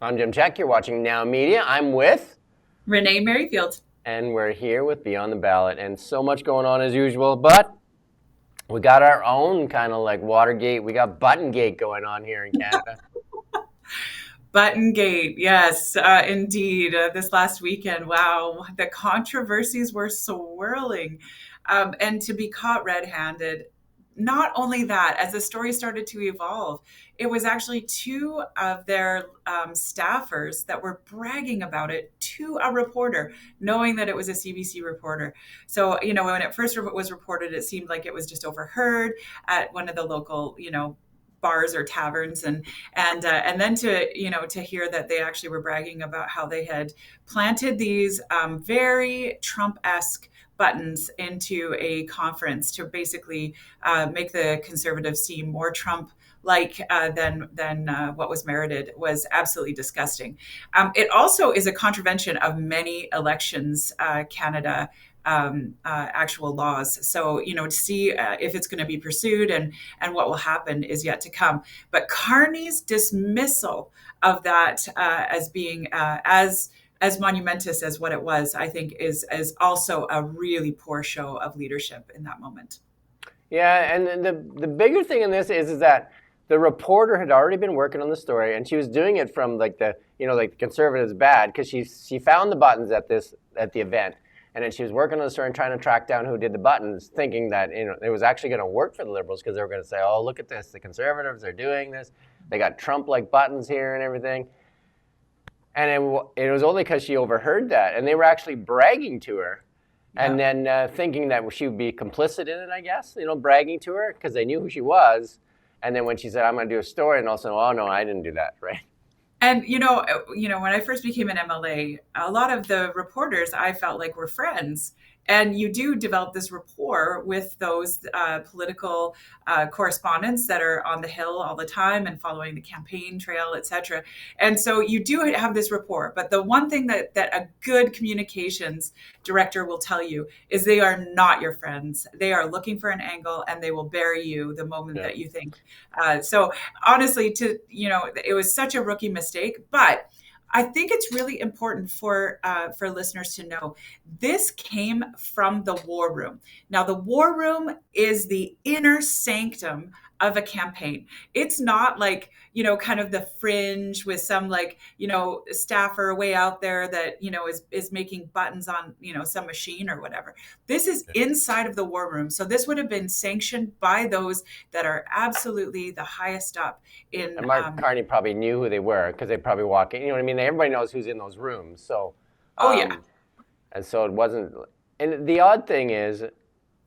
I'm Jim Csek. You're watching NowMedia. I'm with Renee Merrifield. and we're here with Beyond the Ballot, and so much going on as usual, but we got our own kind of like Watergate. We got Buttongate going on here in Canada. Buttongate, yes, indeed. This last weekend, wow, the controversies were swirling. And to be caught red-handed, not only that, as the story started to evolve, it was actually two of their staffers that were bragging about it to a reporter, knowing that it was a CBC reporter. So, when it first was reported, it seemed like it was just overheard at one of the local, bars or taverns, and then to hear that they actually were bragging about how they had planted these very Trump-esque buttons into a conference to basically make the conservatives seem more Trump like than what was merited, was absolutely disgusting. It also is a contravention of many elections Canada actual laws. So, to see if it's going to be pursued and what will happen is yet to come. But Carney's dismissal of that as being as monumentous as what it was, I think, is also a really poor show of leadership in that moment. Yeah, and the bigger thing in this is that the reporter had already been working on the story, and she was doing it from like the the conservatives bad, because she found the buttons at the event. And then she was working on the story and trying to track down who did the buttons, thinking that it was actually going to work for the Liberals, because they were going to say, "Oh, look at this! The Conservatives are doing this. They got Trump-like buttons here and everything." And it was only because she overheard that, and they were actually bragging to her, and then thinking that she would be complicit in it. I guess bragging to her because they knew who she was. And then when she said, "I'm going to do a story," and also, "Oh no, I didn't do that," right? And when I first became an MLA, a lot of the reporters I felt like were friends. And you do develop this rapport with those political correspondents that are on the Hill all the time and following the campaign trail, et cetera. And so you do have this rapport. But the one thing that a good communications director will tell you is they are not your friends. They are looking for an angle, and they will bury you the moment that you think. So honestly, it was such a rookie mistake, but I think it's really important for listeners to know this came from the war room. Now, the war room is the inner sanctum of a campaign. It's not like, kind of the fringe with some staffer way out there that, is making buttons on, some machine or whatever. This is inside of the war room. So this would have been sanctioned by those that are absolutely the highest up in. And Mark Carney probably knew who they were, because they probably walk in. You know what I mean? Everybody knows who's in those rooms. So. Oh yeah. And so it wasn't. And the odd thing is,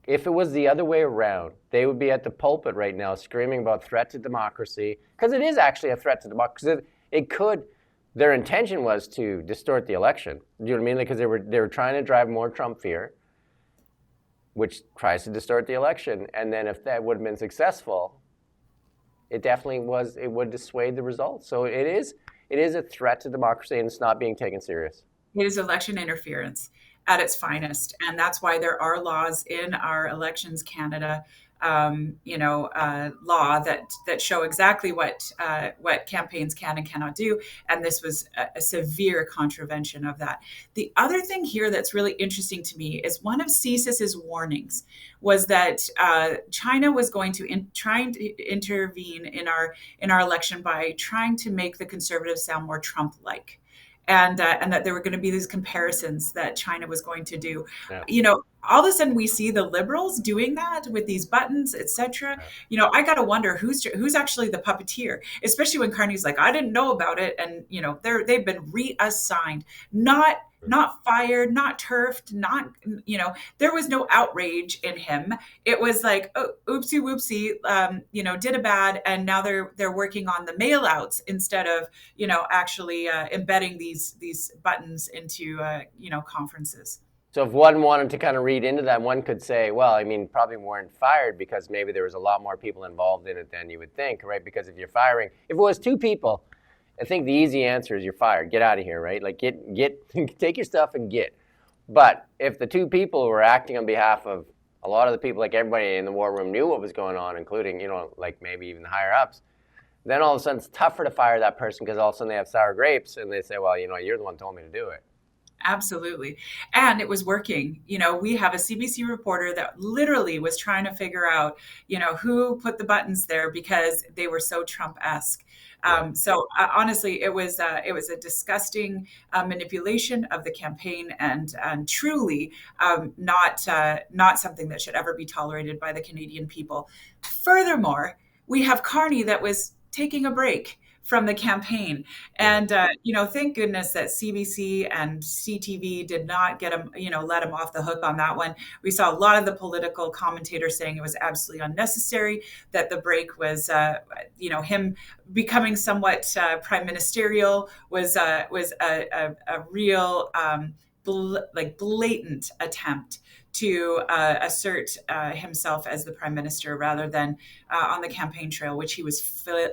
if it was the other way around, they would be at the pulpit right now screaming about threat to democracy, because it is actually a threat to democracy. Their intention was to distort the election. Do you know what I mean? Because they were trying to drive more Trump fear, which tries to distort the election. And then if that would have been successful, it definitely was. It would dissuade the results. So it is a threat to democracy, and it's not being taken serious. It is election interference at its finest. And that's why there are laws in our Elections Canada law that show exactly what campaigns can and cannot do. And this was a severe contravention of that. The other thing here that's really interesting to me is one of CSIS's warnings was that China was going to trying to intervene in our election by trying to make the Conservatives sound more Trump-like. And that there were going to be these comparisons that China was going to do. Yeah. All of a sudden we see the Liberals doing that with these buttons, et cetera. I got to wonder who's actually the puppeteer, especially when Carney's like, "I didn't know about it," and they've been reassigned, not fired, not turfed, there was no outrage in him. It was like, oh, oopsie whoopsie, did a bad, and now they're working on the mail outs instead of, actually embedding these buttons into, conferences. So if one wanted to kind of read into that, one could say, well, I mean, probably weren't fired because maybe there was a lot more people involved in it than you would think, right? Because if it was two people, I think the easy answer is you're fired. Get out of here, right? Like take your stuff and get. But if the two people were acting on behalf of a lot of the people, like everybody in the war room knew what was going on, including, like maybe even the higher ups, then all of a sudden it's tougher to fire that person because all of a sudden they have sour grapes and they say, well, you're the one who told me to do it. Absolutely. And it was working. We have a CBC reporter that literally was trying to figure out, who put the buttons there because they were so Trump-esque. So honestly, it was a disgusting manipulation of the campaign, and truly not something that should ever be tolerated by the Canadian people. Furthermore, we have Carney that was taking a break from the campaign. And, thank goodness that CBC and CTV did not get him, let him off the hook on that one. We saw a lot of the political commentators saying it was absolutely unnecessary, that the break was, him becoming somewhat prime ministerial was a real, blatant attempt to assert himself as the prime minister rather than on the campaign trail, which he was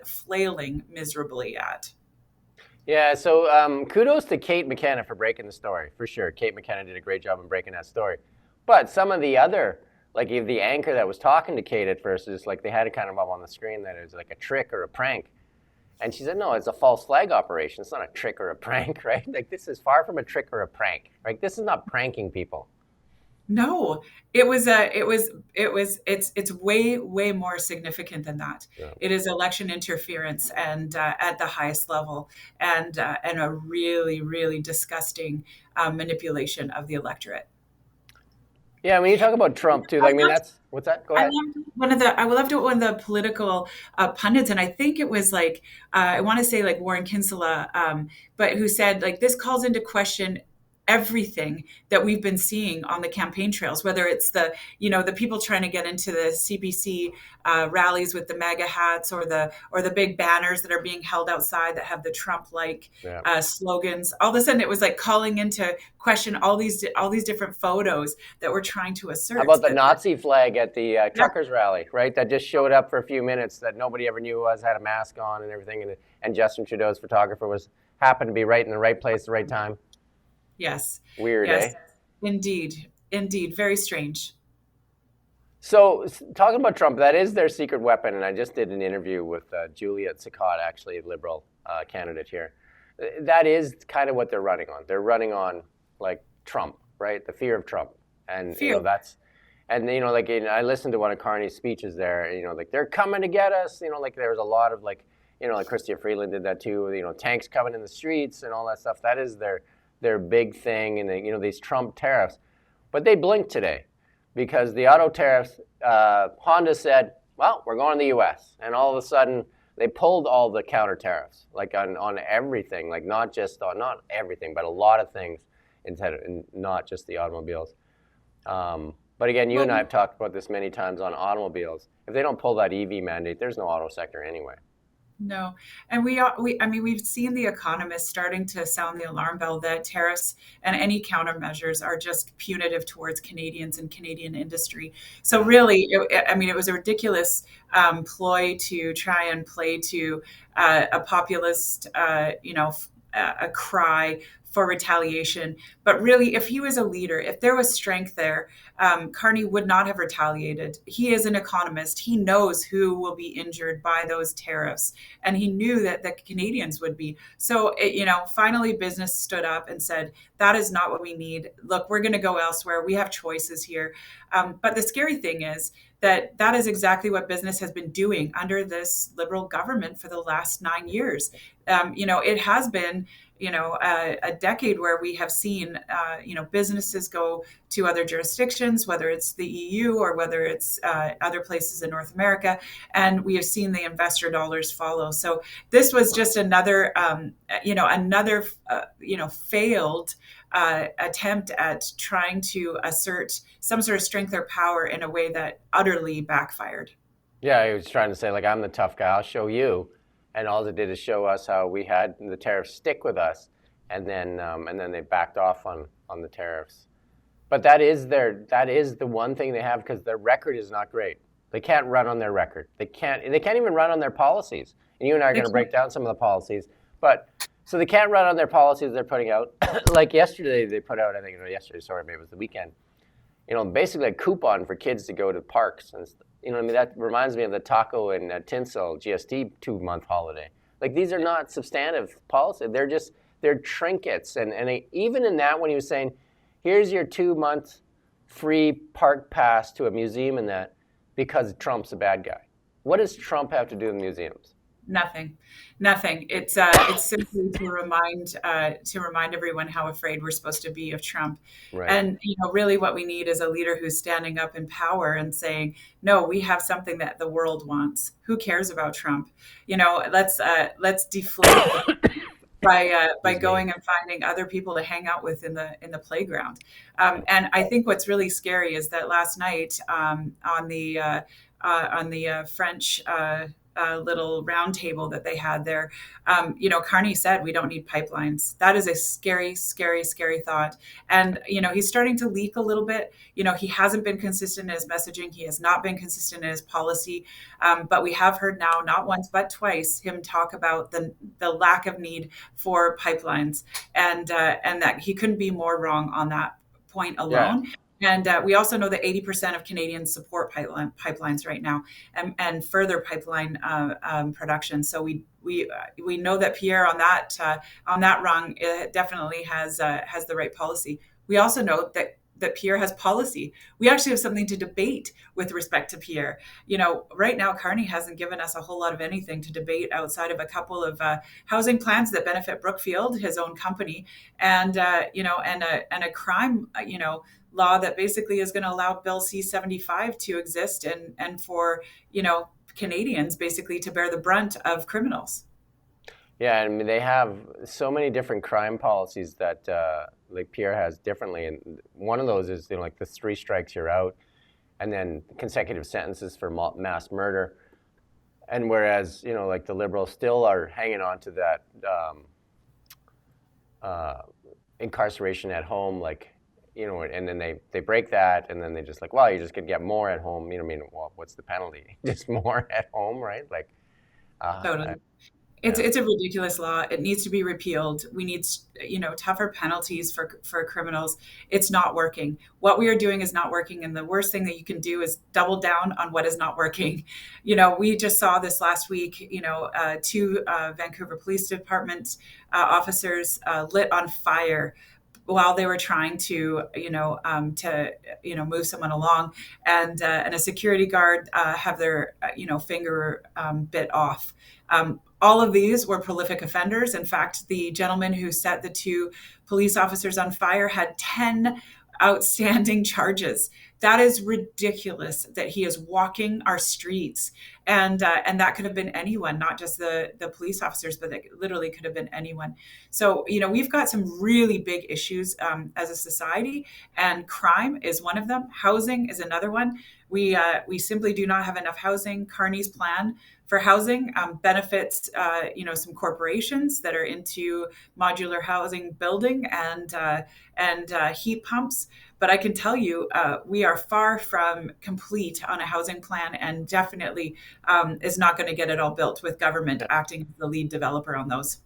flailing miserably at. Yeah, so kudos to Kate McKenna for breaking the story, for sure. Kate McKenna did a great job in breaking that story. But some of the other, like the anchor that was talking to Kate at first, is like they had it kind of up on the screen that it was like a trick or a prank. And she said, no, it's a false flag operation. It's not a trick or a prank, right? Like this is far from a trick or a prank, right? This is not pranking people. No, it's way more significant than that. Yeah. It is election interference and at the highest level, and a really, really disgusting manipulation of the electorate. Yeah, when you talk about Trump too, that's what's that? Go ahead. I loved one of the political pundits, and I think it was I want to say Warren Kinsella, but who said this calls into question everything that we've been seeing on the campaign trails, whether it's the people trying to get into the CBC rallies with the MAGA hats or the big banners that are being held outside that have the Trump-like slogans. All of a sudden, it was calling into question all these different photos that we're trying to assert. How about the Nazi flag at the truckers rally, right? That just showed up for a few minutes that nobody ever knew was, had a mask on and everything, and Justin Trudeau's photographer happened to be right in the right place at the right time. Yes. Weird, yes. Eh? Indeed. Very strange. So talking about Trump, that is their secret weapon. And I just did an interview with Juliet Sicot, actually a Liberal candidate here. That is kind of what they're running on. They're running on Trump, right? The fear of Trump. And I listened to one of Carney's speeches there, they're coming to get us, there was a lot of Chrystia Freeland did that too, tanks coming in the streets and all that stuff. That is their big thing, and these Trump tariffs. But they blinked today because the auto tariffs, Honda said, well, we're going to the U.S. And all of a sudden, they pulled all the counter tariffs, on everything, not everything, but a lot of things, and not just the automobiles. But again, you and I have talked about this many times on automobiles. If they don't pull that EV mandate, there's no auto sector anyway. No, and we've seen the economists starting to sound the alarm bell that tariffs and any countermeasures are just punitive towards Canadians and Canadian industry. So really, it was a ridiculous ploy to try and play to a populist, a cry for retaliation. But really, if he was a leader, if there was strength there, Carney would not have retaliated. He is an economist. He knows who will be injured by those tariffs. And he knew that the Canadians would be. So, finally business stood up and said, that is not what we need. Look, we're going to go elsewhere. We have choices here. But the scary thing is that is exactly what business has been doing under this Liberal government for the last 9 years. It has been a decade where we have seen, businesses go to other jurisdictions, whether it's the EU or whether it's other places in North America, and we have seen the investor dollars follow. So this was just another failed attempt at trying to assert some sort of strength or power in a way that utterly backfired. Yeah, he was trying to say, I'm the tough guy, I'll show you. And all it did is show us how we had the tariffs stick with us, and then they backed off on the tariffs. But that is the one thing they have, because their record is not great. They can't run on their record. They can't even run on their policies. And you and I are going to break down some of the policies. But so they can't run on their policies they're putting out. Like yesterday, they put out, maybe it was the weekend, basically a coupon for kids to go to parks and You know what I mean? That reminds me of the taco and tinsel GST 2-month holiday. Like, these are not substantive policy. They're trinkets. And even in that, when he was saying, here's your 2-month free park pass to a museum and that, because Trump's a bad guy. What does Trump have to do with museums? Nothing. It's simply to remind everyone how afraid we're supposed to be of Trump. Right. And really, what we need is a leader who's standing up in power and saying, "No, we have something that the world wants. Who cares about Trump? Let's deflate by going and finding other people to hang out with in the playground." And I think what's really scary is that last night on the French little round table that they had there, Carney said we don't need pipelines. That is a scary, scary, scary thought. And he's starting to leak a little bit. He hasn't been consistent in his messaging. He has not been consistent in his policy. But we have heard now, not once but twice, him talk about the lack of need for pipelines, and that he couldn't be more wrong on that point alone. Yeah. And we also know that 80% of Canadians support pipelines right now, and further pipeline production. So we know that Pierre on that rung definitely has the right policy. We also know that Pierre has policy. We actually have something to debate with respect to Pierre. Right now, Carney hasn't given us a whole lot of anything to debate outside of a couple of housing plans that benefit Brookfield, his own company, and a crime law that basically is going to allow Bill C-75 to exist and for Canadians basically to bear the brunt of criminals. Yeah, I mean, they have so many different crime policies that like Pierre has differently, and one of those is like the 3 strikes you're out, and then consecutive sentences for mass murder. And whereas like the Liberals still are hanging on to that incarceration at home, like. And then they break that, and then they just like, well, you're just gonna get more at home. Well, what's the penalty? Just more at home, right? Like, totally. It's a ridiculous law. It needs to be repealed. We need, tougher penalties for criminals. It's not working. What we are doing is not working, and the worst thing that you can do is double down on what is not working. We just saw this last week. 2 Vancouver Police Department officers lit on fire while they were trying to, move someone along, and a security guard have their, finger bit off. All of these were prolific offenders. In fact, the gentleman who set the 2 police officers on fire had 10 outstanding charges. That is ridiculous that he is walking our streets. And that could have been anyone, not just the police officers, but that literally could have been anyone. So, we've got some really big issues as a society, and crime is one of them. Housing is another one. We simply do not have enough housing. Carney's plan for housing benefits, some corporations that are into modular housing building and heat pumps. But I can tell you, we are far from complete on a housing plan, and definitely is not going to get it all built with government acting as the lead developer on those.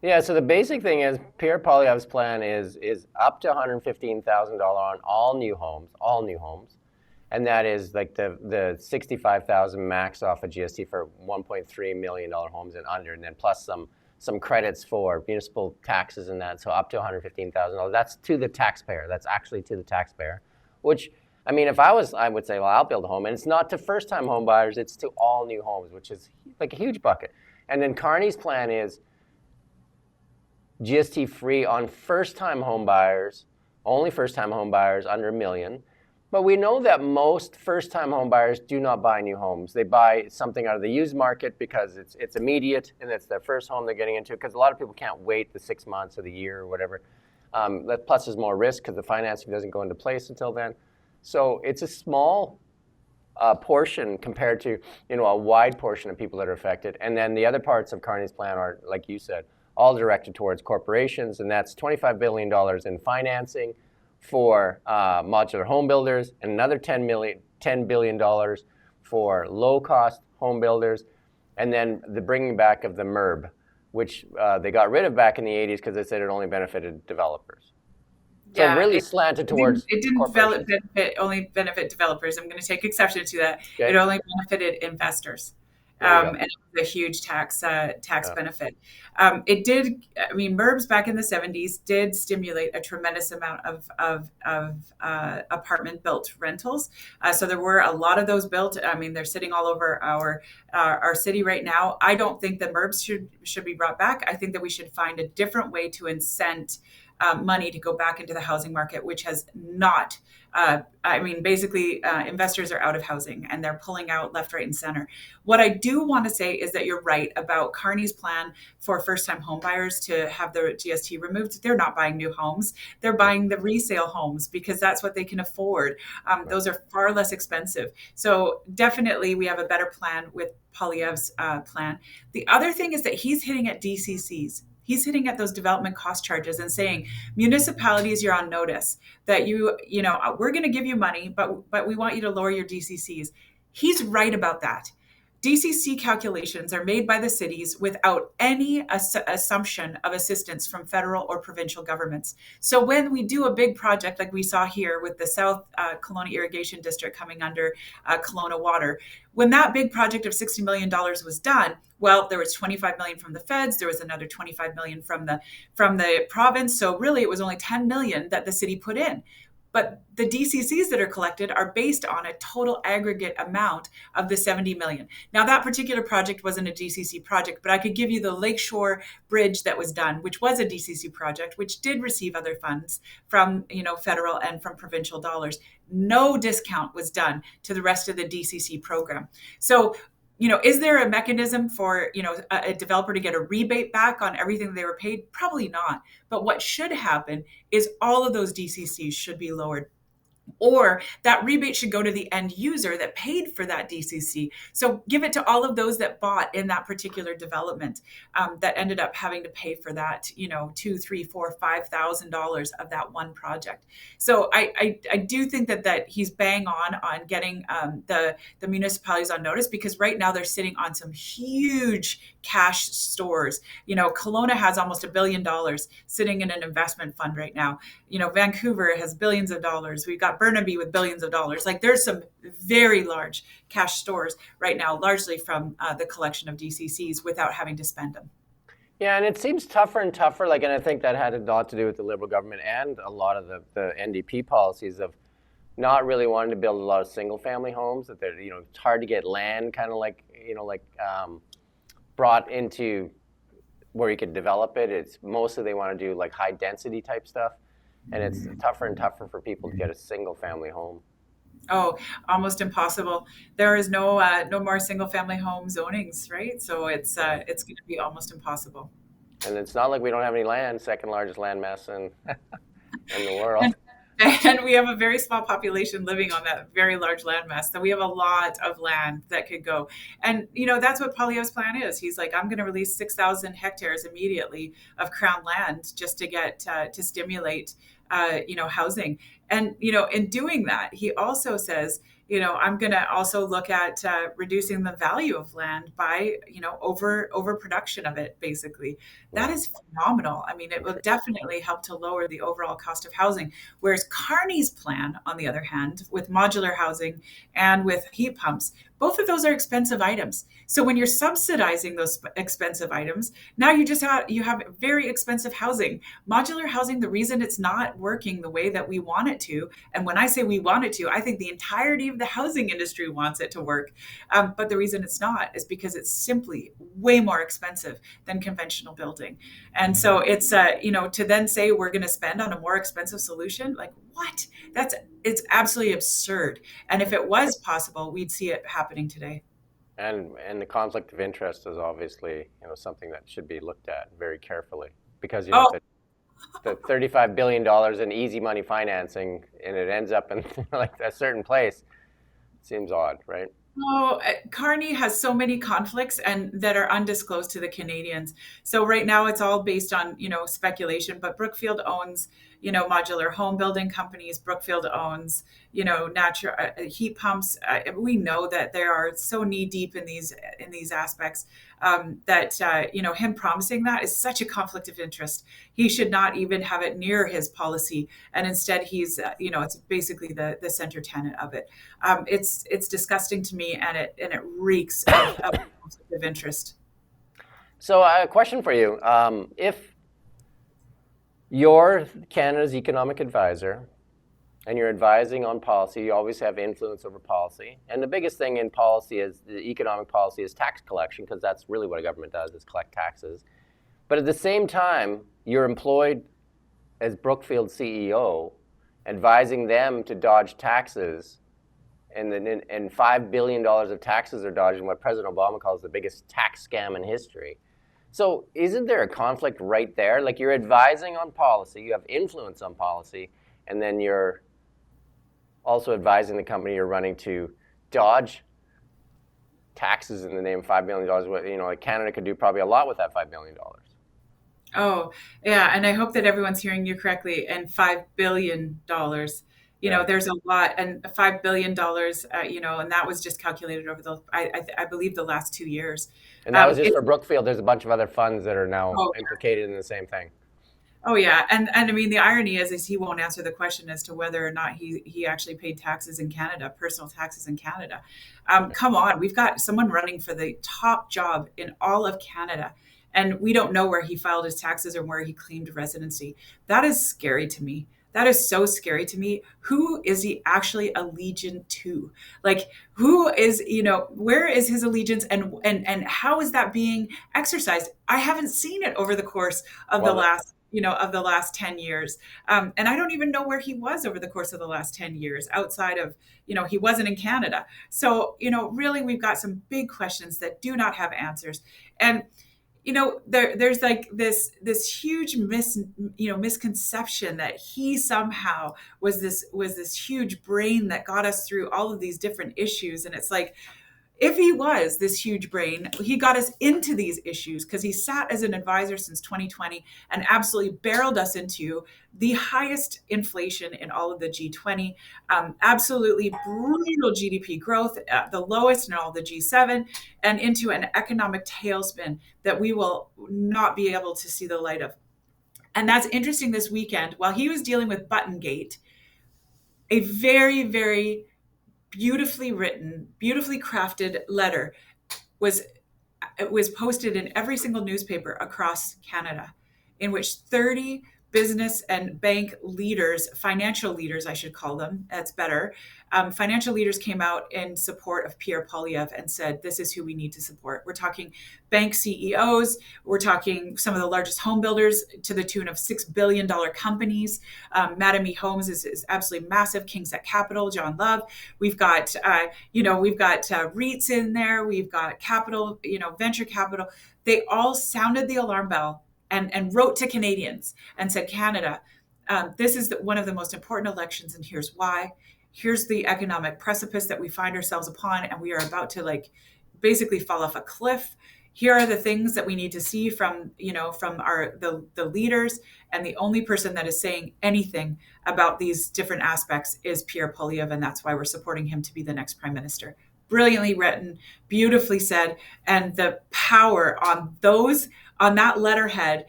Yeah, so the basic thing is Pierre Poilievre's plan is up to $115,000 on all new homes. And that is like the $65,000 max off of GST for $1.3 million homes and under, and then plus some credits for municipal taxes and that, so up to $115,000. That's to the taxpayer. That's actually to the taxpayer, which, I mean, if I would say, well, I'll build a home, and it's not to first-time home buyers, it's to all new homes, which is like a huge bucket. And then Carney's plan is GST free on first-time home buyers, only first-time home buyers under $1 million. But we know that most first-time home buyers do not buy new homes. They buy something out of the used market because it's immediate and it's their first home they're getting into, because a lot of people can't wait the 6 months or the year or whatever. Plus there's more risk because the financing doesn't go into place until then. So it's a small portion compared to a wide portion of people that are affected. And then the other parts of Carney's plan are, like you said, all directed towards corporations, and that's $25 billion in financing for modular home builders, and another $10 billion for low-cost home builders, and then the bringing back of the MERB, which they got rid of back in the 80s because they said it only benefited developers. So Yeah, really slanted towards it didn't corporations. only benefit developers. I'm going to take exception to that. It Okay, only benefited investors, there you go. and it was a huge tax Yeah. benefit. It did. I mean, MERBs back in the '70s did stimulate a tremendous amount of apartment built rentals. So there were a lot of those built. I mean, they're sitting all over our city right now. I don't think the MERBs should be brought back. I think that we should find a different way to incent money to go back into the housing market, which has not. I mean, basically, investors are out of housing and they're pulling out left, right, and center. What I do want to say is that you're right about Carney's plan for first-time homebuyers to have their GST removed. They're not buying new homes; they're buying the resale homes because that's what they can afford. Right. Those are far less expensive. So definitely, we have a better plan with Poilievre's plan. The other thing is that he's hitting at DCCs. He's hitting at those development cost charges and saying, municipalities, you're on notice that we're going to give you money, but we want you to lower your DCCs. He's right about that. DCC calculations are made by the cities without any assumption of assistance from federal or provincial governments. So when we do a big project like we saw here with the South Kelowna Irrigation District coming under Kelowna Water, when that big project of $60 million was done, well, there was 25 million from the feds, there was another 25 million from the province. So really it was only 10 million that the city put in. But the DCCs that are collected are based on a total aggregate amount of the 70 million. Now, that particular project wasn't a DCC project, but I could give you the Lakeshore Bridge that was done, which was a DCC project, which did receive other funds from, federal and from provincial dollars. No discount was done to the rest of the DCC program. So, is there a mechanism for, a developer to get a rebate back on everything they were paid? Probably not. But what should happen is all of those DCCs should be lowered, or that rebate should go to the end user that paid for that DCC. So give it to all of those that bought in that particular development, that ended up having to pay for that, $2, $3, $4, $5,000 of that one project. So I do think that he's bang on getting the municipalities on notice, because right now they're sitting on some huge cash stores. Kelowna has almost $1 billion sitting in an investment fund right now. Vancouver has billions of dollars. We've got Burnaby with billions of dollars. Like, there's some very large cash stores right now, largely from the collection of DCCs without having to spend them. Yeah, and it seems tougher and tougher. And I think that had a lot to do with the Liberal government and a lot of the NDP policies of not really wanting to build a lot of single-family homes. That they're, it's hard to get land, kind of brought into where you could develop it. It's mostly they want to do like high-density type stuff. And it's tougher and tougher for people to get a single family home. Oh, almost impossible. There is no more single family home zonings, right? So it's going to be almost impossible. And it's not like we don't have any land, second largest land mass in the world. And we have a very small population living on that very large landmass. So we have a lot of land that could go. And, that's what Poilievre's plan is. He's like, I'm going to release 6,000 hectares immediately of Crown land just to get to stimulate, housing. And, in doing that, he also says, I'm going to also look at reducing the value of land by, overproduction of it, basically. That is phenomenal. I mean, it will definitely help to lower the overall cost of housing. Whereas Carney's plan, on the other hand, with modular housing and with heat pumps, both of those are expensive items. So when you're subsidizing those expensive items, now you have very expensive housing. Modular housing, the reason it's not working the way that we want it to, and when I say we want it to, I think the entirety of the housing industry wants it to work. But the reason it's not is because it's simply way more expensive than conventional building. And so it's, to then say we're going to spend on a more expensive solution, like what? It's absolutely absurd. And if it was possible, we'd see it happening today. And the conflict of interest is obviously, something that should be looked at very carefully, because the $35 billion in easy money financing, and it ends up in like a certain place, seems odd, right? Oh, Carney has so many conflicts and that are undisclosed to the Canadians. So right now it's all based on, speculation, but Brookfield owns, modular home building companies. Brookfield owns, natural heat pumps. We know that they are so knee deep in these aspects, that him promising that is such a conflict of interest. He should not even have it near his policy, and instead he's it's basically the center tenet of it. It's disgusting to me, and it reeks of conflict of interest. So a question for you. If you're Canada's economic advisor and you're advising on policy, you always have influence over policy. And the biggest thing in policy is the economic policy is tax collection, because that's really what a government does, is collect taxes. But at the same time, you're employed as Brookfield CEO, advising them to dodge taxes, and $5 billion of taxes are dodged in what President Obama calls the biggest tax scam in history. So isn't there a conflict right there? Like, you're advising on policy, you have influence on policy, and then you're also advising the company you're running to dodge taxes in the name of $5 billion. Like, Canada could do probably a lot with that $5 billion. Oh, yeah. And I hope that everyone's hearing you correctly. And $5 billion, there's a lot. And $5 billion, and that was just calculated over I believe the last 2 years. And that was just for Brookfield. There's a bunch of other funds that are now implicated in the same thing. Oh, yeah. And I mean, the irony is he won't answer the question as to whether or not he actually paid taxes in Canada, personal taxes in Canada. Come on. We've got someone running for the top job in all of Canada, and we don't know where he filed his taxes or where he claimed residency. That is scary to me. That is so scary to me. Who is he actually allegiant to? Like, who is, where is his allegiance, and how is that being exercised? I haven't seen it over the course of the last 10 years. And I don't even know where he was over the course of the last 10 years outside of, he wasn't in Canada. So, really, we've got some big questions that do not have answers. And there's like this huge misconception that he somehow was this huge brain that got us through all of these different issues. And it's like, if he was this huge brain, he got us into these issues because he sat as an advisor since 2020 and absolutely barreled us into the highest inflation in all of the G20, absolutely brutal GDP growth, the lowest in all of the G7, and into an economic tailspin that we will not be able to see the light of. And that's interesting. This weekend, while he was dealing with Buttongate, a very, very beautifully written, beautifully crafted letter was posted in every single newspaper across Canada, in which 30 business and bank leaders, financial leaders, I should call them, that's better. Financial leaders came out in support of Pierre Poilievre and said, this is who we need to support. We're talking bank CEOs. We're talking some of the largest home builders to the tune of $6 billion companies. Mattamy Homes is absolutely massive. King Czek Capital, John Love. We've got, REITs in there. We've got capital, venture capital. They all sounded the alarm bell and wrote to Canadians and said, Canada, this is one of the most important elections, and here's why. Here's the economic precipice that we find ourselves upon, and we are about to basically fall off a cliff. Here are the things that we need to see from the leaders, and the only person that is saying anything about these different aspects is Pierre Poilievre, and that's why we're supporting him to be the next prime minister. Brilliantly written, beautifully said, and the power on that letterhead.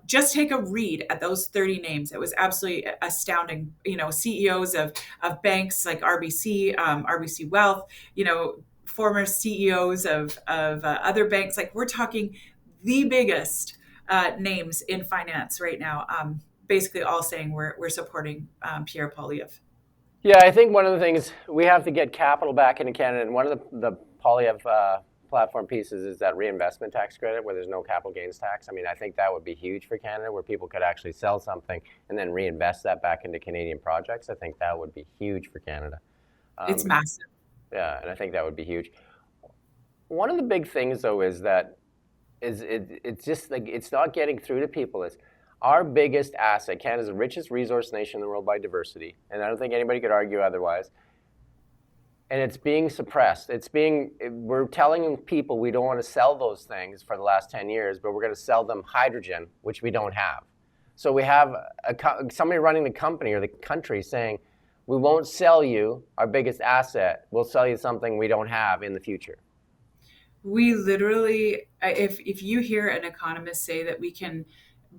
Just take a read at those 30 names. It was absolutely astounding. CEOs of banks like RBC, RBC Wealth, former CEOs of other banks. Like, we're talking the biggest names in finance right now, basically all saying we're supporting Pierre Poilievre. Yeah, I think one of the things, we have to get capital back into Canada, and one of the Poilievre platform pieces is that reinvestment tax credit where there's no capital gains tax. I mean, I think that would be huge for Canada, where people could actually sell something and then reinvest that back into Canadian projects. I think that would be huge for Canada. It's massive. Yeah, and I think that would be huge. One of the big things, though, is that it's just like, it's not getting through to people, is our biggest asset. Canada's the richest resource nation in the world by diversity, and I don't think anybody could argue otherwise. And it's being suppressed. We're telling people we don't want to sell those things for the last 10 years, but we're going to sell them hydrogen, which we don't have. So we have somebody running the company or the country saying, we won't sell you our biggest asset. We'll sell you something we don't have in the future. We literally, if you hear an economist say that we can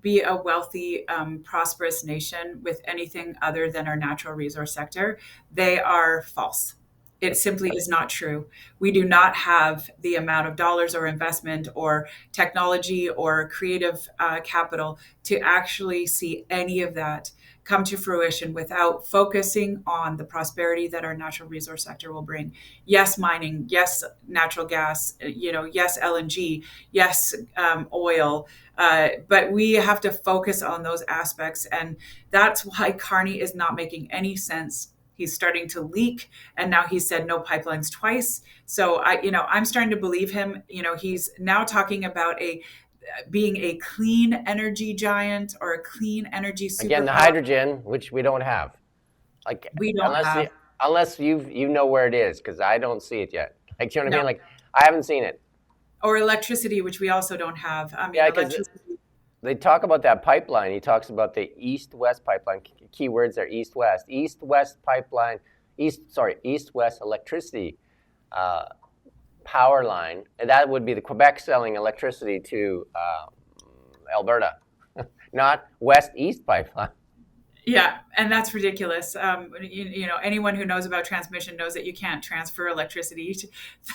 be a wealthy, prosperous nation with anything other than our natural resource sector, they are false. It simply is not true. We do not have the amount of dollars or investment or technology or creative capital to actually see any of that come to fruition without focusing on the prosperity that our natural resource sector will bring. Yes, mining, yes, natural gas, yes, LNG, yes, oil, but we have to focus on those aspects. And that's why Carney is not making any sense. He's starting to leak, and now he said no pipelines twice. So I'm starting to believe him. He's now talking about being a clean energy giant or a clean energy superpower. Again, the hydrogen, which we don't have. Like we don't have. Unless you know where it is, because I don't see it yet. Like, you know what I mean? Like, I haven't seen it. Or electricity, which we also don't have. Yeah, because they talk about that pipeline. He talks about the east-west pipeline. Key words are east-west. East-west pipeline, east-west electricity power line. And that would be the Quebec selling electricity to Alberta, not west-east pipeline. Yeah, and that's ridiculous. Anyone who knows about transmission knows that you can't transfer electricity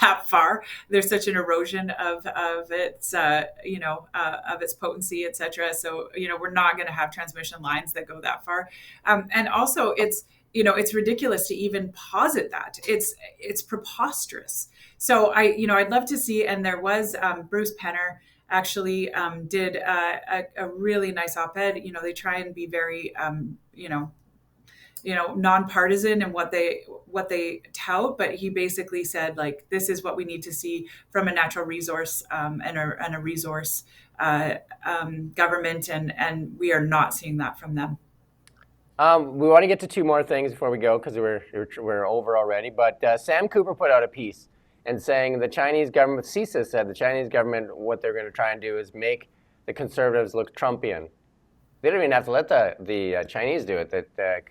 that far. There's such an erosion of its, of its potency, et cetera. So, we're not going to have transmission lines that go that far. And also, it's ridiculous to even posit that. It's preposterous. So I'd love to see. And there was Bruce Penner actually did a really nice op-ed. They try and be very, nonpartisan in what they tout, but he basically said, like, this is what we need to see from a natural resource and a resource government, and we are not seeing that from them. We want to get to two more things before we go, because we're over already. But Sam Cooper put out a piece and saying the Chinese government, CISA said the Chinese government, what they're going to try and do is make the conservatives look Trumpian. They don't even have to let the Chinese do it. That the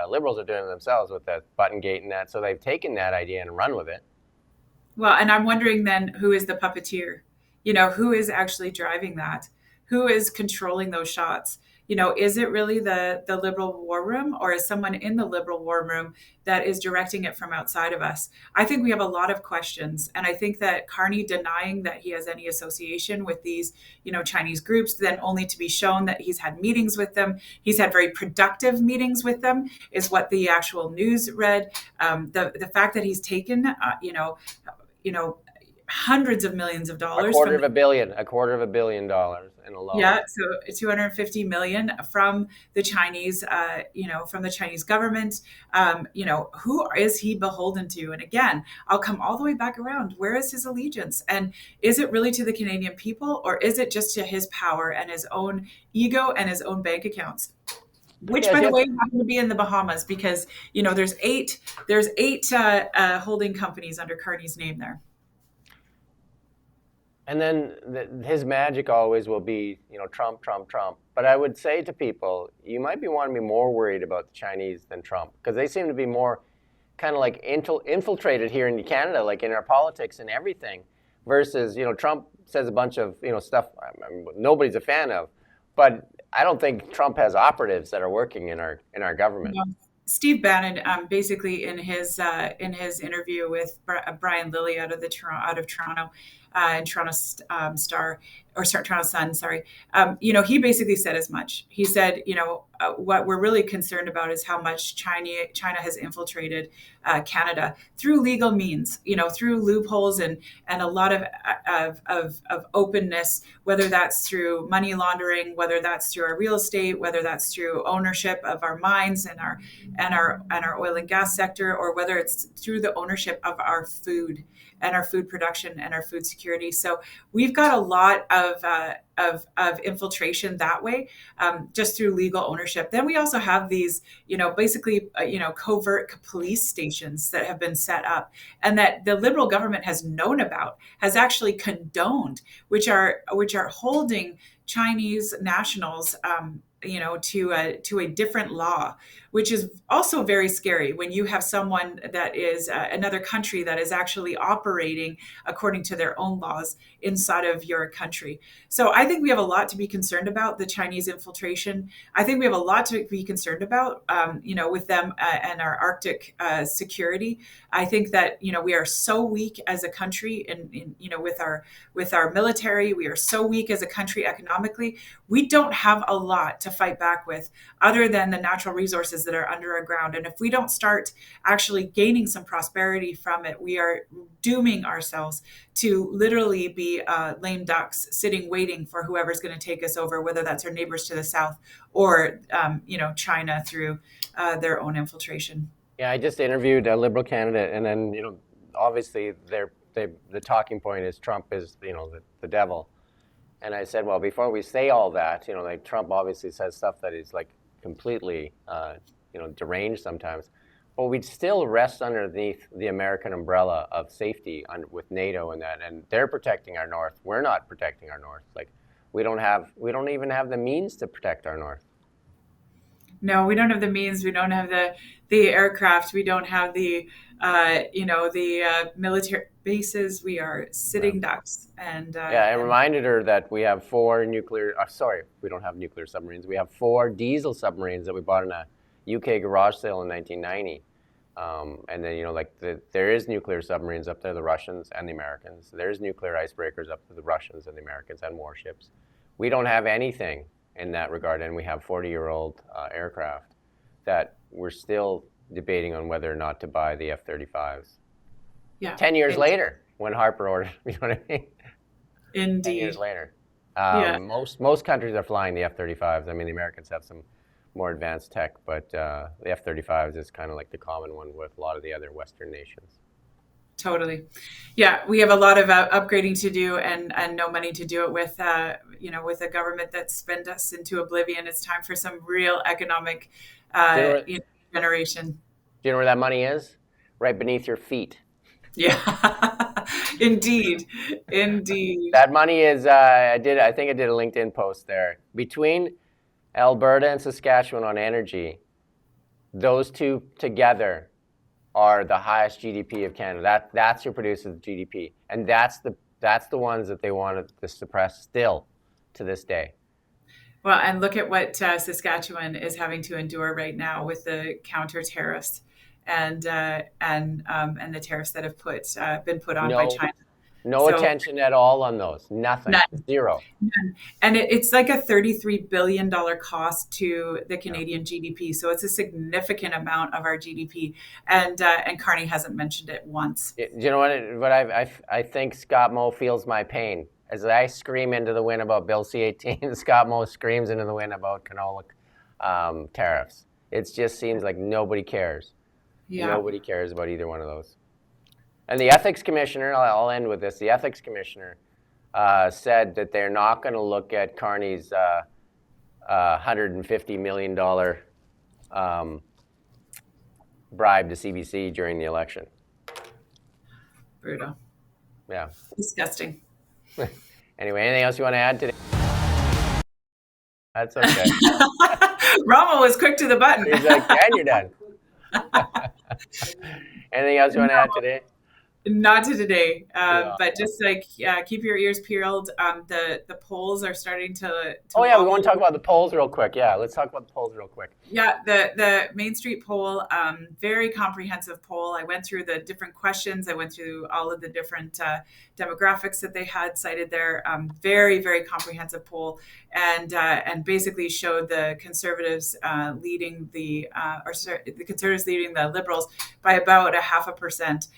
liberals are doing it themselves with the Buttongate and that. So they've taken that idea and run with it. Well, and I'm wondering then, who is the puppeteer? Who is actually driving that? Who is controlling those shots? Is it really the liberal war room, or is someone in the liberal war room that is directing it from outside of us? I think we have a lot of questions. And I think that Carney denying that he has any association with these, Chinese groups, then only to be shown that he's had meetings with them. He's had very productive meetings with them, is what the actual news read. The fact that he's taken, hundreds of millions of dollars. A quarter of a billion dollars in a loan. Yeah, so 250 million from the Chinese, from the Chinese government. Who is he beholden to? And again, I'll come all the way back around. Where is his allegiance? And is it really to the Canadian people, or is it just to his power and his own ego and his own bank accounts? Which, by the way, happen to be in the Bahamas, because there's eight holding companies under Carney's name there. And then his magic always will be, Trump, Trump, Trump. But I would say to people, you might want to be more worried about the Chinese than Trump, because they seem to be more kind of like infiltrated here in Canada, like in our politics and everything, versus, Trump says a bunch of, stuff nobody's a fan of. But I don't think Trump has operatives that are working in our government. No. Steve Bannon, basically in his interview with Brian Lilly out of Toronto, and Toronto Star, or Toronto Sun, sorry. He basically said as much. He said, what we're really concerned about is how much China has infiltrated Canada through legal means, through loopholes and a lot of openness, whether that's through money laundering, whether that's through our real estate, whether that's through ownership of our mines and our oil and gas sector, or whether it's through the ownership of our food and our food production and our food security. So we've got a lot of infiltration that way, just through legal ownership. Then we also have these, basically, covert police stations that have been set up, and that the Liberal government has known about, has actually condoned, which are holding Chinese nationals to a different law, which is also very scary when you have someone that is another country that is actually operating according to their own laws inside of your country. So I think we have a lot to be concerned about the Chinese infiltration. I think we have a lot to be concerned about, with them and our Arctic security. I think that we are so weak as a country, with our military. We are so weak as a country economically. We don't have a lot to fight back with other than the natural resources that are under our ground. And if we don't start actually gaining some prosperity from it, we are dooming ourselves to literally be lame ducks sitting waiting for whoever's going to take us over, whether that's our neighbors to the south or China through their own infiltration. Yeah, I just interviewed a Liberal candidate, and then obviously the talking point is Trump is the devil, and I said, well, before we say all that, like Trump obviously says stuff that is like completely deranged sometimes, but we'd still rest underneath the American umbrella of safety with NATO and that, and they're protecting our north. We're not protecting our north. Like we don't even have the means to protect our north. No, we don't have the means. We don't have the aircraft. We don't have the military bases. We are sitting ducks. And I reminded her that we have 4 nuclear. Sorry, we don't have nuclear submarines. We have 4 diesel submarines that we bought in a UK garage sale in 1990. And then there is nuclear submarines up there, the Russians and the Americans. There's nuclear icebreakers up to the Russians and the Americans and warships. We don't have anything in that regard, and we have 40-year-old aircraft that we're still debating on whether or not to buy the F-35s. Yeah. 10 years later, when Harper ordered, you know what I mean? Indeed. 10 years later. Yeah. Most countries are flying the F-35s. I mean, the Americans have some more advanced tech, but the F-35s is kind of like the common one with a lot of the other Western nations. Totally. Yeah, we have a lot of upgrading to do and no money to do it with, with a government that spent us into oblivion. It's time for some real economic generation. Do you know where that money is? Right beneath your feet. Yeah, indeed. Indeed. That money is, I think I did a LinkedIn post there. Between Alberta and Saskatchewan on energy, those two together are the highest GDP of Canada. That's who produces GDP, and that's the ones that they wanted to suppress still to this day. Well, and look at what Saskatchewan is having to endure right now with the counter tariffs and the tariffs that have been put on by China. No attention at all on those. Nothing. None. Zero. None. And it's like a $33 billion cost to the Canadian GDP. So it's a significant amount of our GDP. And Carney hasn't mentioned it once. You know what I think Scott Moe feels my pain. As I scream into the wind about Bill C-18, Scott Moe screams into the wind about canola tariffs. It just seems like nobody cares. Yeah. Nobody cares about either one of those. And the ethics commissioner, I'll end with this, the ethics commissioner said that they're not going to look at Carney's $150 million bribe to CBC during the election. Brutal. Yeah. Disgusting. Anyway, anything else you want to add today? That's okay. Rama was quick to the button. He's like, and you're done. Anything else you want to add today? Not to today, but just keep your ears peeled. The polls are starting to we want to talk about the polls real quick. Yeah, let's talk about the polls real quick. Yeah, the Main Street poll, very comprehensive poll. I went through the different questions. I went through all of the different demographics that they had cited there. Very, very comprehensive poll, and basically showed the Conservatives leading the Conservatives leading the Liberals by about 0.5%.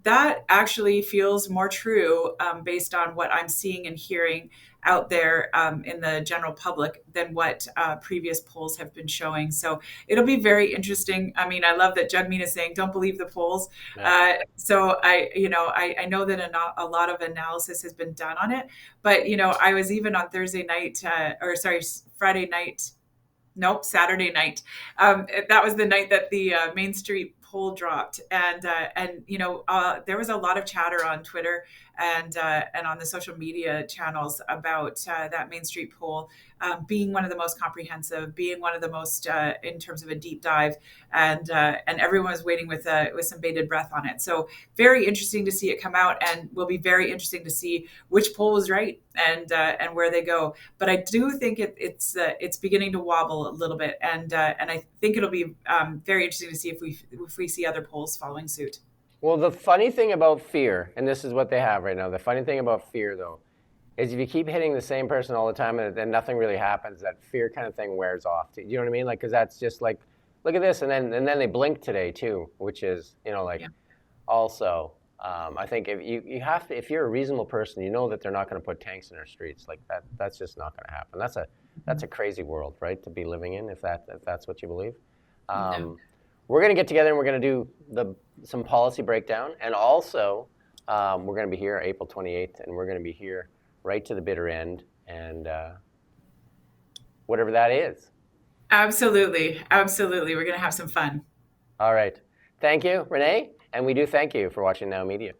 That actually feels more true based on what I'm seeing and hearing out there in the general public than what previous polls have been showing. So it'll be very interesting. I mean, I love that Jagmeet is saying, don't believe the polls. Yeah. So I know that a lot of analysis has been done on it, but, I was even on Saturday night. Nope, Saturday night. That was the night that the Main Street poll dropped, and there was a lot of chatter on Twitter and on the social media channels about that Main Street poll being one of the most comprehensive, being one of the most in terms of a deep dive, and everyone was waiting with some bated breath on it. So very interesting to see it come out, and will be very interesting to see which poll was right and where they go. But I do think it's beginning to wobble a little bit, and I think it'll be very interesting to see if we see other polls following suit. Well, the funny thing about fear, and this is what they have right now, the funny thing about fear, though, is if you keep hitting the same person all the time and then nothing really happens, that fear kind of thing wears off. Do you know what I mean? Like, because that's just like, look at this, and then they blink today too, which is, also, I think if you have to, if you're a reasonable person, you know that they're not going to put tanks in our streets. Like that, that's just not going to happen. That's a crazy world, right, to be living in, if that's what you believe. We're going to get together and we're going to do some policy breakdown, and also we're going to be here April 28th, and we're going to be here right to the bitter end, and whatever that is. Absolutely. We're going to have some fun. All right. Thank you, Renee, and we do thank you for watching Now Media.